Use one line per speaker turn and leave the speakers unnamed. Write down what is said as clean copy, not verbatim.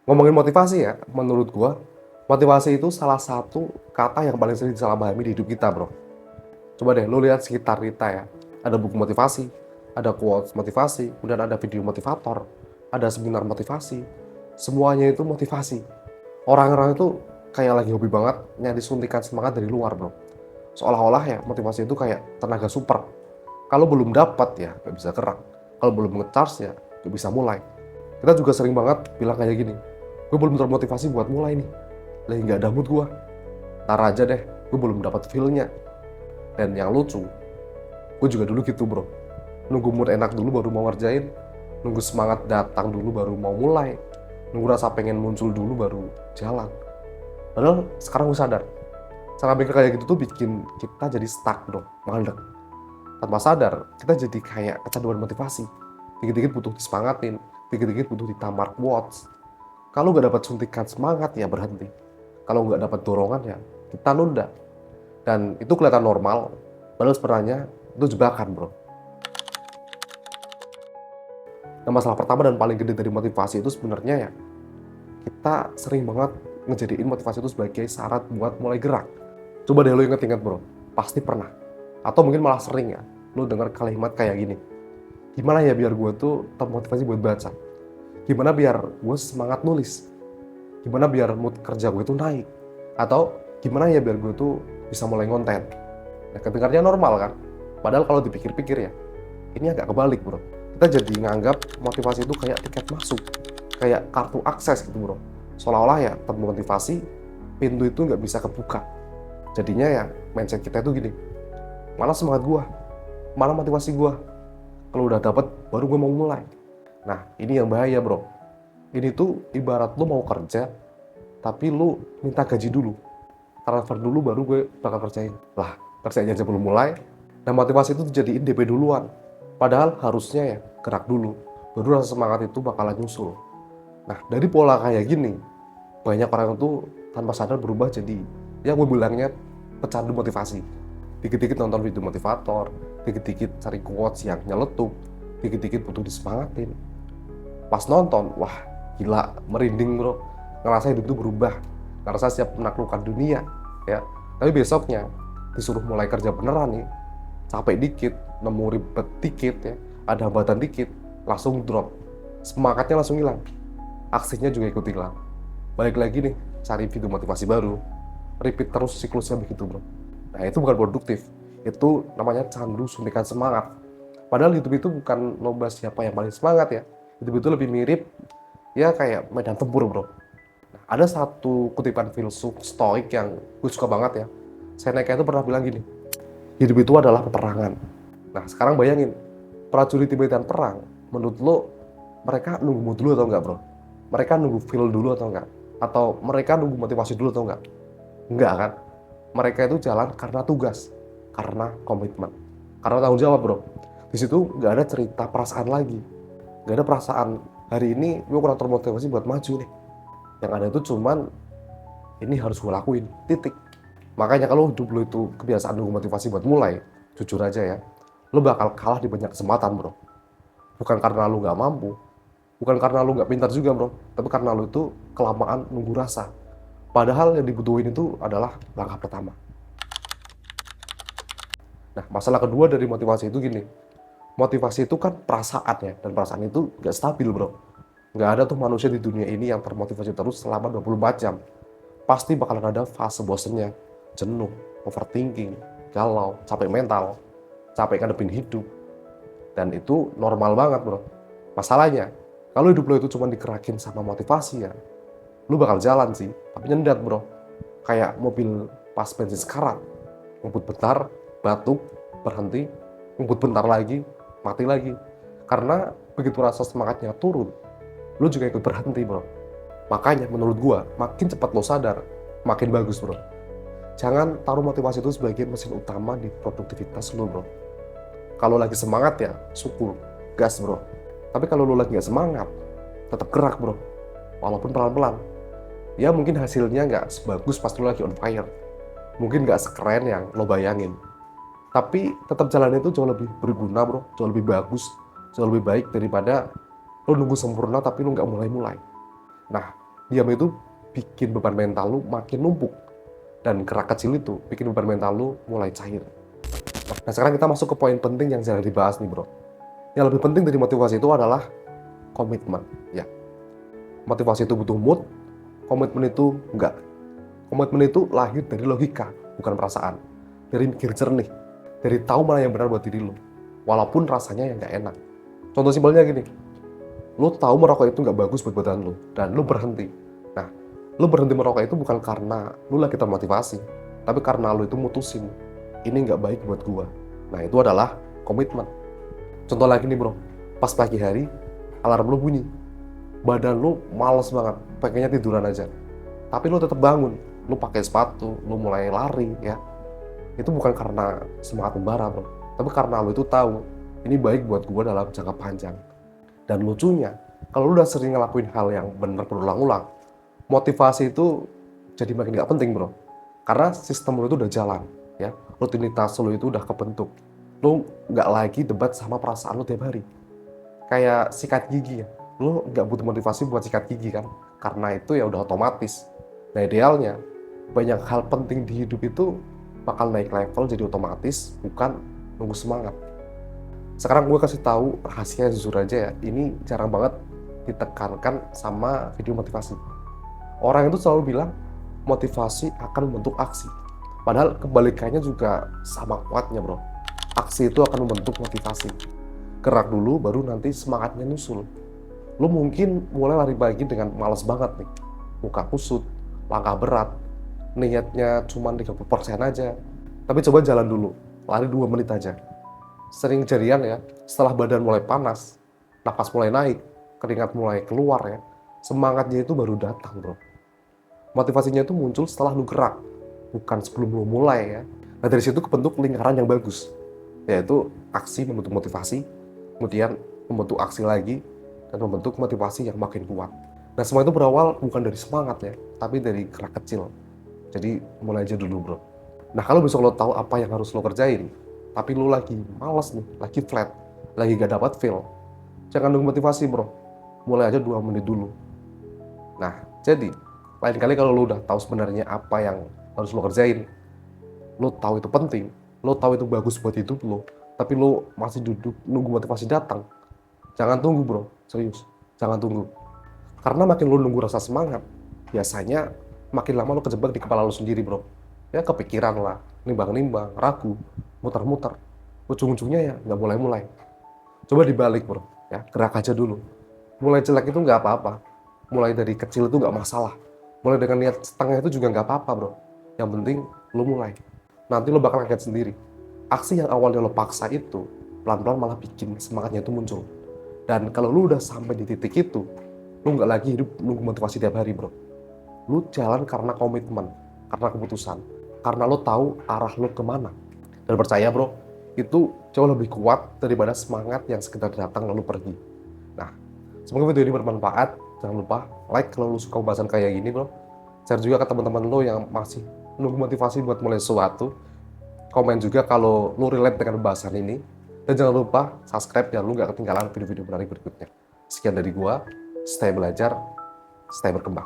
Ngomongin motivasi ya, menurut gua, motivasi itu salah satu kata yang paling sering disalahpahami di hidup kita, Bro. Coba deh lu lihat sekitar kita ya. Ada buku motivasi, ada quotes motivasi, kemudian ada video motivator, ada seminar motivasi. Semuanya itu motivasi. Orang-orang itu kayak lagi hobi banget nyari suntikan semangat dari luar, Bro. Seolah-olah ya motivasi itu kayak tenaga super. Kalau belum dapat ya nggak bisa gerak. Kalau belum nge-charge ya nggak bisa mulai. Kita juga sering banget bilang kayak gini, gue belum termotivasi buat mulai nih. Lagi nggak ada mood gue. Ntar aja deh, gue belum dapat feel-nya. Dan yang lucu, gue juga dulu gitu bro. Nunggu mood enak dulu baru mau ngerjain. Nunggu semangat datang dulu baru mau mulai. Nunggu rasa pengen muncul dulu baru jalan. Padahal sekarang gue sadar, cara mikir kayak gitu tuh bikin kita jadi stuck bro, mandek. Tanpa sadar, kita jadi kayak kecanduan motivasi. Dikit-dikit butuh disemangatin, dikit-dikit butuh ditamar quotes. Kalau nggak dapat suntikan semangat ya berhenti. Kalau nggak dapat dorongan ya kita nunda. Dan itu kelihatan normal, padahal sebenarnya itu jebakan bro. Nah masalah pertama dan paling gede dari motivasi itu sebenarnya ya, kita sering banget ngejadiin motivasi itu sebagai syarat buat mulai gerak. Coba deh lo inget-inget bro, pasti pernah. Atau mungkin malah sering ya, lo dengar kalimat kayak gini. Gimana ya biar gue tuh termotivasi buat baca? Gimana biar gue semangat nulis? Gimana biar mood kerja gue tuh naik? Atau gimana ya biar gue tuh bisa mulai konten? Nah, kedengarannya normal kan? Padahal kalau dipikir-pikir ya, ini agak kebalik bro. Kita jadi nganggap motivasi itu kayak tiket masuk, kayak kartu akses gitu bro. Seolah-olah ya termotivasi, pintu itu nggak bisa kebuka. Jadinya ya mindset kita itu gini, mana semangat gue, mana motivasi gue. Kalau udah dapet, baru gue mau mulai. Nah ini yang bahaya bro. Ini tuh ibarat lu mau kerja, tapi lu minta gaji dulu. Transfer dulu baru gue bakal kerjain. Lah, kerjanya aja belum mulai, dan motivasi itu dijadiin DP duluan. Padahal harusnya ya gerak dulu, baru rasa semangat itu bakalan nyusul. Nah, dari pola kayak gini, banyak orang itu tanpa sadar berubah jadi, ya gue bilangnya pecandu motivasi. Dikit-dikit nonton video motivator, dikit-dikit cari quotes yang nyeletuk, dikit-dikit butuh disemangatin. Pas nonton, wah gila, merinding bro, ngerasa hidup itu berubah, ngerasa siap menaklukkan dunia, ya. Tapi besoknya disuruh mulai kerja beneran nih, capek dikit, nemu ribet dikit ya, ada hambatan dikit, langsung drop, semangatnya langsung hilang, aksinya juga ikut hilang. Balik lagi nih, cari video motivasi baru, repeat terus siklusnya begitu bro. Nah itu bukan produktif, itu namanya candu suntikan semangat. Padahal hidup itu bukan lomba siapa yang paling semangat ya, hidup itu lebih mirip ya kayak medan tempur bro. Nah, ada satu kutipan filsuf stoik yang gue suka banget ya. Seneca itu pernah bilang gini, hidup itu adalah peperangan. Nah sekarang bayangin, prajurit di medan perang, menurut lo mereka nunggu mood dulu atau enggak bro? Mereka nunggu feel dulu atau enggak? Atau mereka nunggu motivasi dulu atau enggak? Enggak kan? Mereka itu jalan karena tugas, karena komitmen, karena tanggung jawab bro. Di situ nggak ada cerita perasaan lagi, nggak ada perasaan hari ini gue kurang termotivasi buat maju nih. Yang ada itu cuman ini harus gue lakuin, titik. Makanya kalau hidup lo itu kebiasaan nunggu motivasi buat mulai, jujur aja ya, lo bakal kalah di banyak kesempatan bro. Bukan karena lo nggak mampu, bukan karena lo nggak pintar juga bro, tapi karena lo itu kelamaan nunggu rasa. Padahal yang dibutuhin itu adalah langkah pertama. Nah, masalah kedua dari motivasi itu gini. Motivasi itu kan perasaan ya, dan perasaan itu nggak stabil bro. Nggak ada tuh manusia di dunia ini yang termotivasi terus selama 24 jam. Pasti bakalan ada fase bosennya, jenuh, overthinking, galau, capek mental, capek ngadepin hidup. Dan itu normal banget bro. Masalahnya, kalau hidup lo itu cuma dikerakin sama motivasi ya, lu bakal jalan sih, tapi nyendat bro. Kayak mobil pas bensin sekarat, ngebut bentar, batuk, berhenti, ngebut bentar lagi, mati lagi. Karena begitu rasa semangatnya turun, lu juga ikut berhenti bro. Makanya menurut gua, makin cepat lo sadar, makin bagus bro. Jangan taruh motivasi itu sebagai mesin utama di produktivitas lo bro. Kalau lagi semangat ya, syukur, gas bro. Tapi kalau lo lagi nggak semangat, tetap gerak bro, walaupun pelan-pelan. Ya mungkin hasilnya nggak sebagus pas lo lagi on fire, mungkin nggak sekeren yang lo bayangin, tapi tetap jalan itu jauh lebih berguna bro, jauh lebih bagus, jauh lebih baik daripada lo nunggu sempurna tapi lo nggak mulai-mulai. Nah Diam itu bikin beban mental lu makin numpuk. Dan gerak kecil itu bikin beban mental lu mulai cair. Nah, sekarang kita masuk ke poin penting yang jarang dibahas nih, bro. Yang lebih penting dari motivasi itu adalah komitmen. Ya, motivasi itu butuh mood, komitmen itu enggak. Komitmen itu lahir dari logika, bukan perasaan. Dari mikir jernih, dari tahu mana yang benar buat diri lu. Walaupun rasanya yang nggak enak. Contoh simpelnya gini, lu tahu merokok itu nggak bagus buat badan lu, dan lu berhenti. Nah, lu berhenti merokok itu bukan karena lu lagi termotivasi, tapi karena lu itu mutusin, ini nggak baik buat gua. Nah, itu adalah komitmen. Contoh lagi nih bro, pas pagi hari, alarm lu bunyi, badan lu males banget, pengennya tiduran aja. Tapi lu tetap bangun, lu pakai sepatu, lu mulai lari ya. Itu bukan karena semangat membara bro, tapi karena lu itu tahu, ini baik buat gua dalam jangka panjang. Dan lucunya, kalau lu udah sering ngelakuin hal yang benar berulang-ulang, motivasi itu jadi makin gak penting bro. Karena sistem lu itu udah jalan, ya. Rutinitas lu itu udah kebentuk. Lu nggak lagi debat sama perasaan lu tiap hari. Kayak sikat gigi ya. Lu nggak butuh motivasi buat sikat gigi kan? Karena itu ya udah otomatis. Nah idealnya, banyak hal penting di hidup itu bakal naik level jadi otomatis, bukan nunggu semangat. Sekarang gue kasih tahu rahasia jujur aja ya, ini jarang banget ditekankan sama video motivasi. Orang itu selalu bilang motivasi akan membentuk aksi. Padahal kebalikannya juga sama kuatnya bro. Aksi itu akan membentuk motivasi. Gerak dulu baru nanti semangatnya nyusul. Lu mungkin mulai lari pagi dengan malas banget nih. Muka kusut, langkah berat, niatnya cuma 30% aja. Tapi coba jalan dulu, lari 2 menit aja. Sering kejadian ya, setelah badan mulai panas, napas mulai naik, keringat mulai keluar ya, semangatnya itu baru datang bro. Motivasinya itu muncul setelah lu gerak, bukan sebelum lu mulai ya. Nah dari situ kebentuk lingkaran yang bagus, yaitu aksi membentuk motivasi, kemudian membentuk aksi lagi, dan membentuk motivasi yang makin kuat. Nah semua itu berawal bukan dari semangat ya, tapi dari gerak kecil. Jadi mulai aja dulu bro. Nah kalau besok lo tahu apa yang harus lo kerjain, tapi lo lagi malas nih, lagi flat, lagi gak dapat feel, jangan nunggu motivasi bro, mulai aja 2 menit dulu. Nah jadi lain kali kalau lo udah tahu sebenarnya apa yang harus lo kerjain, lo tahu itu penting, lo tahu itu bagus buat hidup lo, tapi lo masih duduk nunggu motivasi datang, jangan tunggu bro, serius, jangan tunggu. Karena makin lo nunggu rasa semangat, biasanya makin lama lo kejebak di kepala lo sendiri bro. Ya kepikiran lah, nimbang-nimbang, ragu, muter-muter. Ujung-ujungnya ya nggak mulai-mulai. Coba dibalik bro, ya gerak aja dulu. Mulai jelek itu nggak apa-apa. Mulai dari kecil itu nggak masalah. Mulai dengan niat setengah itu juga nggak apa-apa bro. Yang penting lo mulai. Nanti lo bakal kaget sendiri. Aksi yang awalnya lo paksa itu, pelan-pelan malah bikin semangatnya itu muncul. Dan kalau lo udah sampai di titik itu, lo nggak lagi hidup nunggu motivasi tiap hari bro. Lo jalan karena komitmen, karena keputusan. Karena lo tahu arah lo kemana. Dan percaya bro, itu jauh lebih kuat daripada semangat yang sekedar datang lalu pergi. Nah, semoga video ini bermanfaat. Jangan lupa like kalau lo suka pembahasan kayak gini bro. Share juga ke teman-teman lo yang masih nunggu motivasi buat mulai sesuatu. Komen juga kalau lo relate dengan pembahasan ini. Dan jangan lupa subscribe biar lo gak ketinggalan video-video menarik berikutnya. Sekian dari gua, stay belajar, stay berkembang.